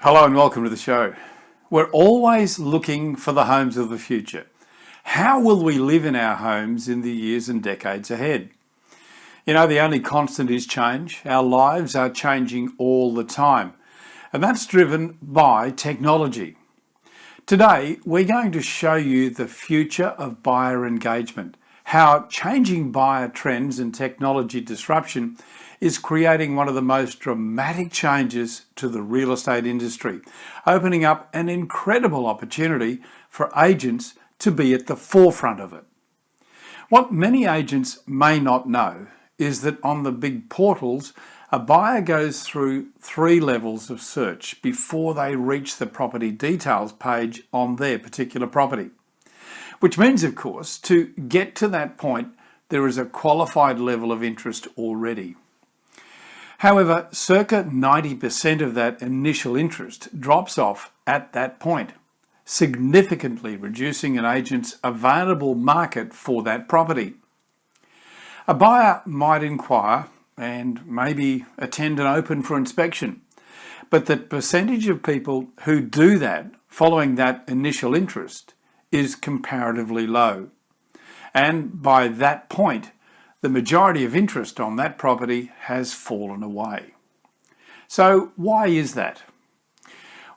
Hello and welcome to the show. We're always looking for the homes of the future. How will we live in our homes in the years and decades ahead? You know, the only constant is change. Our lives are changing all the time, and that's driven by technology. Today, we're going to show you the future of buyer engagement, how changing buyer trends and technology disruption is creating one of the most dramatic changes to the real estate industry, opening up an incredible opportunity for agents to be at the forefront of it. What many agents may not know is that on the big portals, a buyer goes through 3 levels of search before they reach the property details page on their particular property. Which means, of course, to get to that point, there is a qualified level of interest already. However, circa 90% of that initial interest drops off at that point, significantly reducing an agent's available market for that property. A buyer might inquire and maybe attend an open for inspection, but the percentage of people who do that following that initial interest is comparatively low. And by that point, the majority of interest on that property has fallen away. So why is that?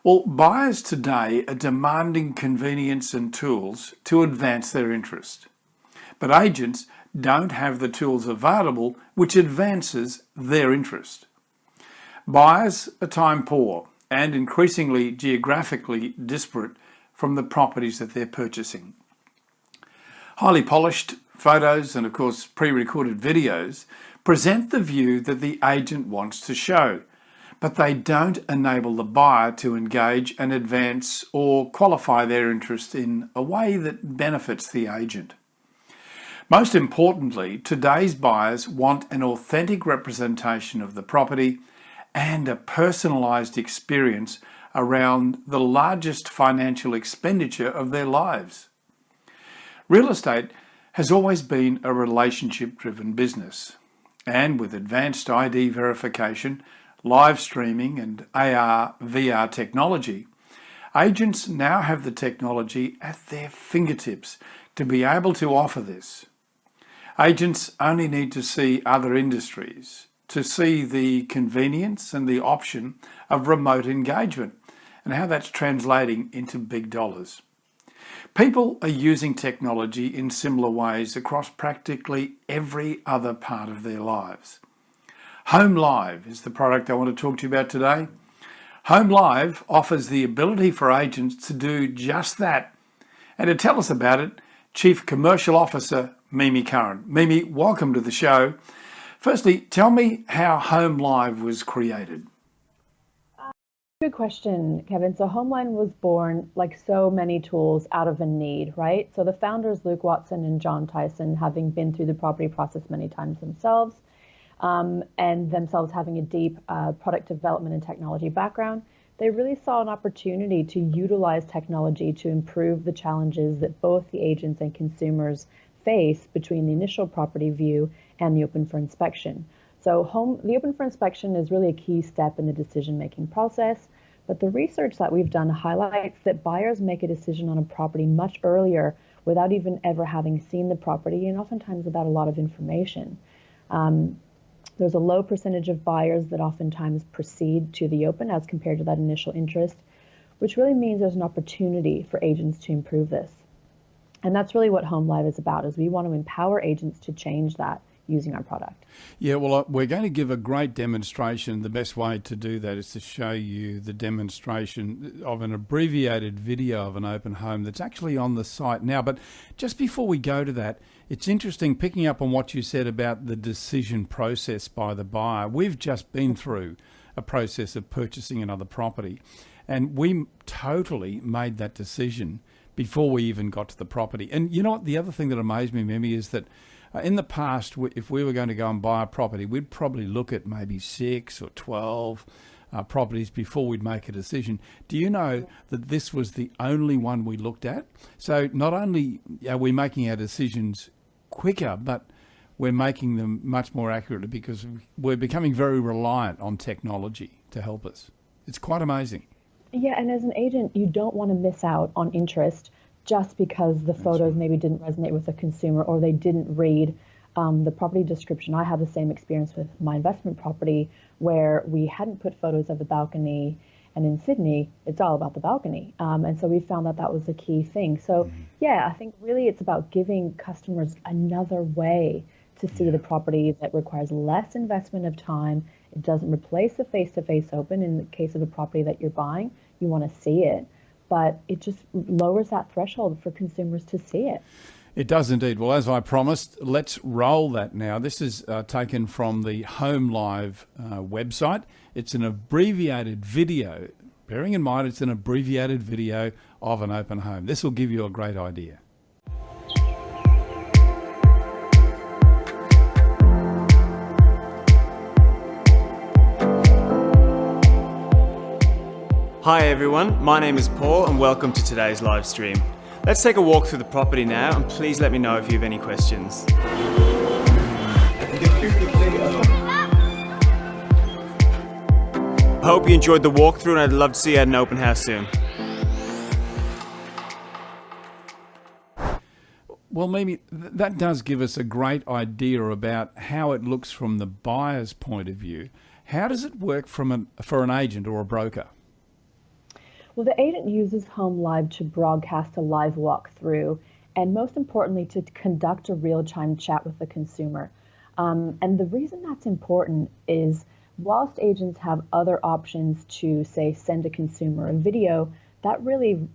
Well, buyers today are demanding convenience and tools to advance their interest. But agents don't have the tools available which advances their interest. Buyers are time poor and increasingly geographically disparate from the properties that they're purchasing. Highly polished photos and, of course, pre-recorded videos present the view that the agent wants to show, but they don't enable the buyer to engage and advance or qualify their interest in a way that benefits the agent. Most importantly, today's buyers want an authentic representation of the property and a personalised experience around the largest financial expenditure of their lives. Real estate has always been a relationship-driven business, and with advanced ID verification, live streaming and AR/VR technology, agents now have the technology at their fingertips to be able to offer this. Agents only need to see other industries to see the convenience and the option of remote engagement and how that's translating into big dollars. People are using technology in similar ways across practically every other part of their lives. Home Live is the product I want to talk to you about today. Home Live offers the ability for agents to do just that. And to tell us about it, Chief Commercial Officer Mimi Curran. Mimi, welcome to the show. Firstly, tell me how Home Live was created. Good question, Kevin. So Homeline was born, like so many tools, out of a need, right? So the founders, Luke Watson and John Tyson, having been through the property process many times themselves, and themselves having a deep product development and technology background, they really saw an opportunity to utilize technology to improve the challenges that both the agents and consumers face between the initial property view and the open for inspection. So the open for inspection is really a key step in the decision-making process, but the research that we've done highlights that buyers make a decision on a property much earlier without even ever having seen the property, and oftentimes without a lot of information. There's a low percentage of buyers that oftentimes proceed to the open as compared to that initial interest, which really means there's an opportunity for agents to improve this. And that's really what Home Live is about, is we want to empower agents to change that using our product. Yeah, well, we're going to give a great demonstration. The best way to do that is to show you the demonstration of an abbreviated video of an open home that's actually on the site now. But just before we go to that, it's interesting picking up on what you said about the decision process by the buyer. We've just been through a process of purchasing another property, and we totally made that decision before we even got to the property. And you know what? The other thing that amazed me, Mimi, is that in the past, if we were going to go and buy a property, we'd probably look at maybe 6 or 12 properties before we'd make a decision. Do you know that this was the only one we looked at? So not only are we making our decisions quicker, but we're making them much more accurately because we're becoming very reliant on technology to help us. It's quite amazing. Yeah, and as an agent, you don't want to miss out on interest just because the That's photos right. maybe didn't resonate with the consumer or they didn't read the property description. I had the same experience with my investment property where we hadn't put photos of the balcony, and in Sydney, it's all about the balcony. And so we found that that was the key thing. So, yeah, I think really it's about giving customers another way to see the Yeah. property that requires less investment of time. It doesn't replace the face-to-face open. In the case of a property that you're buying, you want to see it, but it just lowers that threshold for consumers to see it. It does indeed. Well, as I promised, let's roll that now. This is taken from the Home Live website. It's an abbreviated video. Bearing in mind, it's an abbreviated video of an open home. This will give you a great idea. Hi everyone, my name is Paul and welcome to today's live stream. Let's take a walk through the property now and please let me know if you have any questions. I hope you enjoyed the walkthrough and I'd love to see you at an open house soon. Well, Mimi, that does give us a great idea about how it looks from the buyer's point of view. How does it work for an agent or a broker? Well, the agent uses Home Live to broadcast a live walkthrough and most importantly, to conduct a real-time chat with the consumer. And the reason that's important is whilst agents have other options to, say, send a consumer a video, that really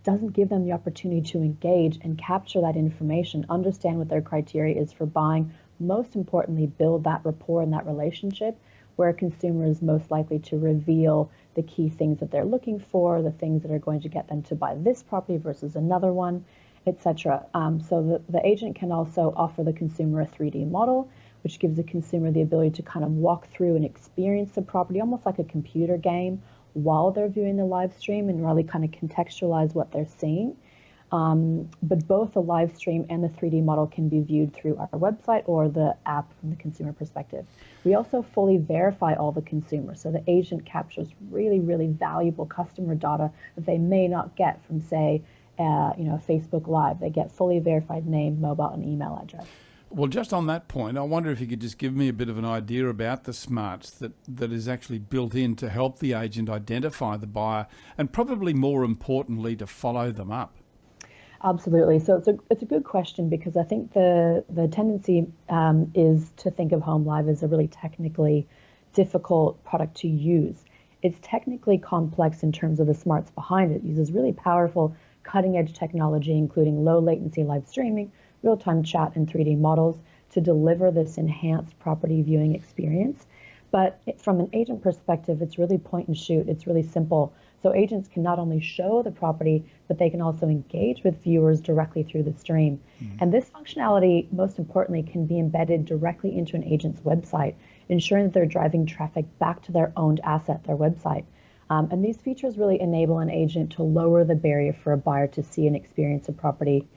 doesn't give them the opportunity to engage and capture that information, understand what their criteria is for buying, most importantly, build that rapport and that relationship where a consumer is most likely to reveal the key things that they're looking for, the things that are going to get them to buy this property versus another one, etc. So the agent can also offer the consumer a 3D model, which gives the consumer the ability to kind of walk through and experience the property, almost like a computer game, while they're viewing the live stream and really kind of contextualize what they're seeing. But both the live stream and the 3D model can be viewed through our website or the app from the consumer perspective. We also fully verify all the consumers, so the agent captures really, really valuable customer data that they may not get from, say, Facebook Live. They get fully verified name, mobile, and email address. Well, just on that point, I wonder if you could just give me a bit of an idea about the smarts that is actually built in to help the agent identify the buyer and probably more importantly to follow them up. Absolutely. So it's a good question because I think the tendency is to think of Home Live as a really technically difficult product to use. It's technically complex in terms of the smarts behind it. It uses really powerful cutting edge technology, including low latency live streaming, real-time chat and 3D models to deliver this enhanced property viewing experience. But from an agent perspective, it's really point and shoot. It's really simple. So agents can not only show the property, but they can also engage with viewers directly through the stream. And this functionality, most importantly, can be embedded directly into an agent's website, ensuring that they're driving traffic back to their owned asset, their website. And these features really enable an agent to lower the barrier for a buyer to see and experience a property.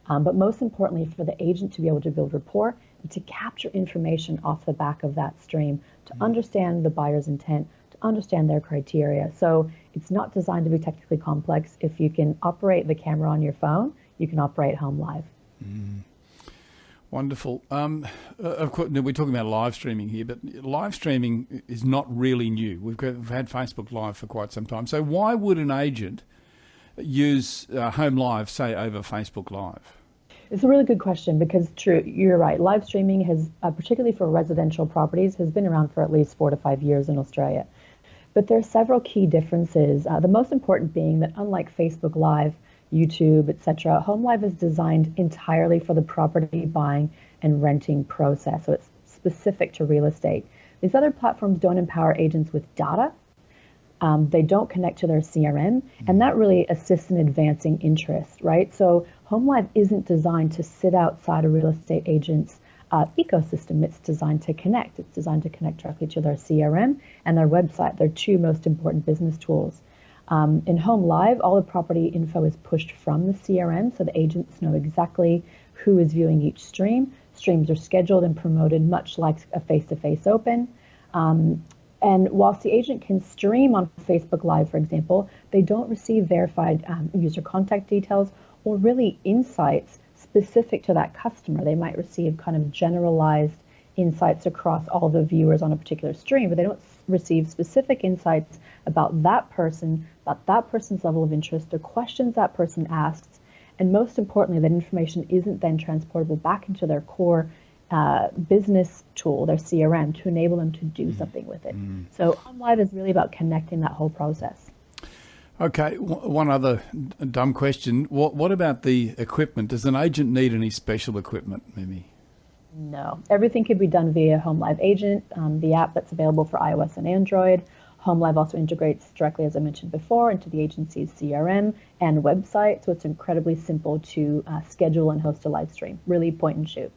But most importantly, for the agent to be able to build rapport and to capture information off the back of that stream, to understand the buyer's intent, to understand their criteria. So it's not designed to be technically complex. If you can operate the camera on your phone, you can operate Home Live. Wonderful. Of course, we're talking about live streaming here, but live streaming is not really new. We've had Facebook Live for quite some time. So why would an agent use Home Live, say, over Facebook Live? It's a really good question because true, you're right. Live streaming has, particularly for residential properties, has been around for at least 4 to 5 years in Australia. But there are several key differences. The most important being that unlike Facebook Live, YouTube, etc., Home Live is designed entirely for the property buying and renting process. So it's specific to real estate. These other platforms don't empower agents with data. They don't connect to their CRM, and that really assists in advancing interest, right? So Home Live isn't designed to sit outside a real estate agent's ecosystem. It's designed to connect. It's designed to connect directly to their CRM and their website, their two most important business tools. In Home Live, all the property info is pushed from the CRM, so the agents know exactly who is viewing each stream. Streams are scheduled and promoted much like a face-to-face open. And whilst the agent can stream on Facebook Live, for example, they don't receive verified user contact details or really insights specific to that customer. They might receive kind of generalized insights across all the viewers on a particular stream, but they don't receive specific insights about that person, about that person's level of interest, the questions that person asks, and most importantly, that information isn't then transportable back into their core business tool, their CRM, to enable them to do something with it. So Home Live is really about connecting that whole process. Okay, one other dumb question. What about the equipment? Does an agent need any special equipment, Mimi? No, everything could be done via Home Live Agent, the app that's available for iOS and Android. Home Live also integrates directly, as I mentioned before, into the agency's CRM and website, so it's incredibly simple to schedule and host a live stream. Really point and shoot.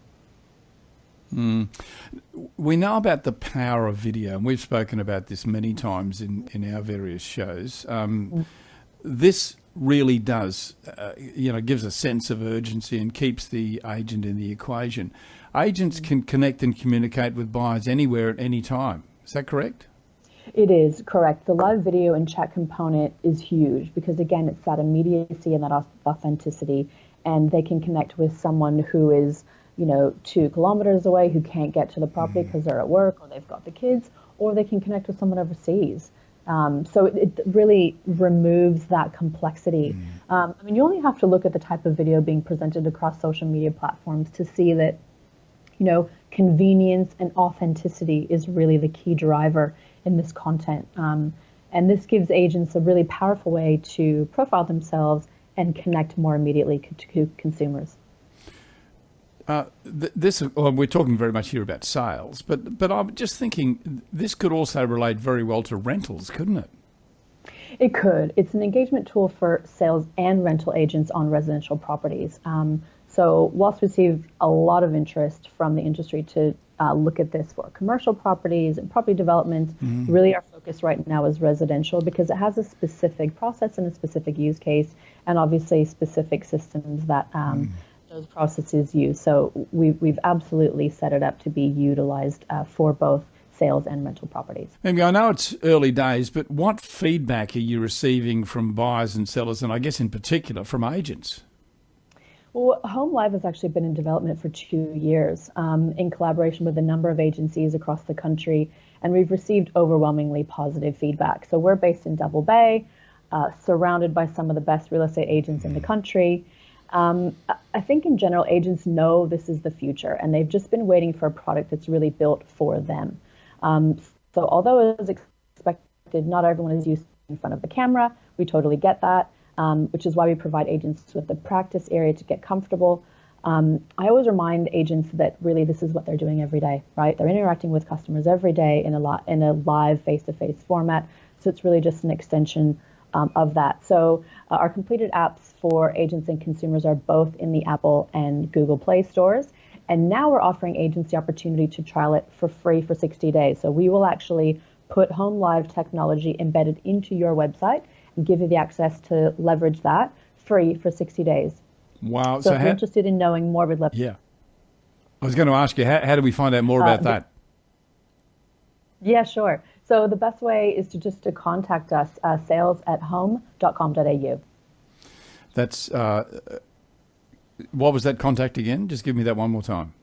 We know about the power of video, and we've spoken about this many times in our various shows. This really does, gives a sense of urgency and keeps the agent in the equation. Agents can connect and communicate with buyers anywhere at any time. Is that correct? It is correct. The live video and chat component is huge because, again, it's that immediacy and that authenticity, and they can connect with someone who is 2 kilometers away, who can't get to the property because they're at work or they've got the kids, or they can connect with someone overseas. So it really removes that complexity. You only have to look at the type of video being presented across social media platforms to see that, convenience and authenticity is really the key driver in this content. And this gives agents a really powerful way to profile themselves and connect more immediately to consumers. We're talking very much here about sales, but I'm just thinking this could also relate very well to rentals, couldn't it? It could. It's an engagement tool for sales and rental agents on residential properties. So whilst we receive a lot of interest from the industry to look at this for commercial properties and property development, really our focus right now is residential because it has a specific process and a specific use case, and obviously specific systems that those processes use. So we've absolutely set it up to be utilized for both sales and rental properties. Amy, I know it's early days, but what feedback are you receiving from buyers and sellers, and I guess in particular from agents? Well, Home Live has actually been in development for 2 years in collaboration with a number of agencies across the country, and we've received overwhelmingly positive feedback. So we're based in Double Bay, surrounded by some of the best real estate agents in the country. I think in general, agents know this is the future, and they've just been waiting for a product that's really built for them. So although it was expected, not everyone is used in front of the camera. We totally get that, which is why we provide agents with the practice area to get comfortable. I always remind agents that really this is what they're doing every day, right? They're interacting with customers every day in a live face-to-face format. So it's really just an extension of that. So our completed apps for agents and consumers are both in the Apple and Google Play stores. And now we're offering agents the opportunity to trial it for free for 60 days. So we will actually put Home Live technology embedded into your website and give you the access to leverage that free for 60 days. Wow. So if you're interested in knowing more, we'd love. Yeah. I was going to ask you, how do we find out more about that? Yeah, sure. So the best way is to contact us, sales@home.com.au. That's, what was that contact again? Just give me that one more time.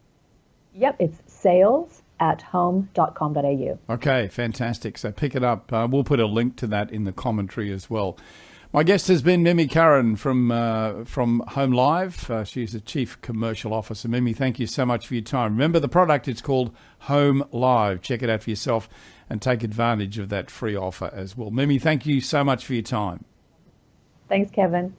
Yep, it's sales@home.com.au. Okay, fantastic. So pick it up. We'll put a link to that in the commentary as well. My guest has been Mimi Curran from Home Live. She's the Chief Commercial Officer. Mimi, thank you so much for your time. Remember the product, it's called Home Live. Check it out for yourself and take advantage of that free offer as well. Mimi, thank you so much for your time. Thanks, Kevin.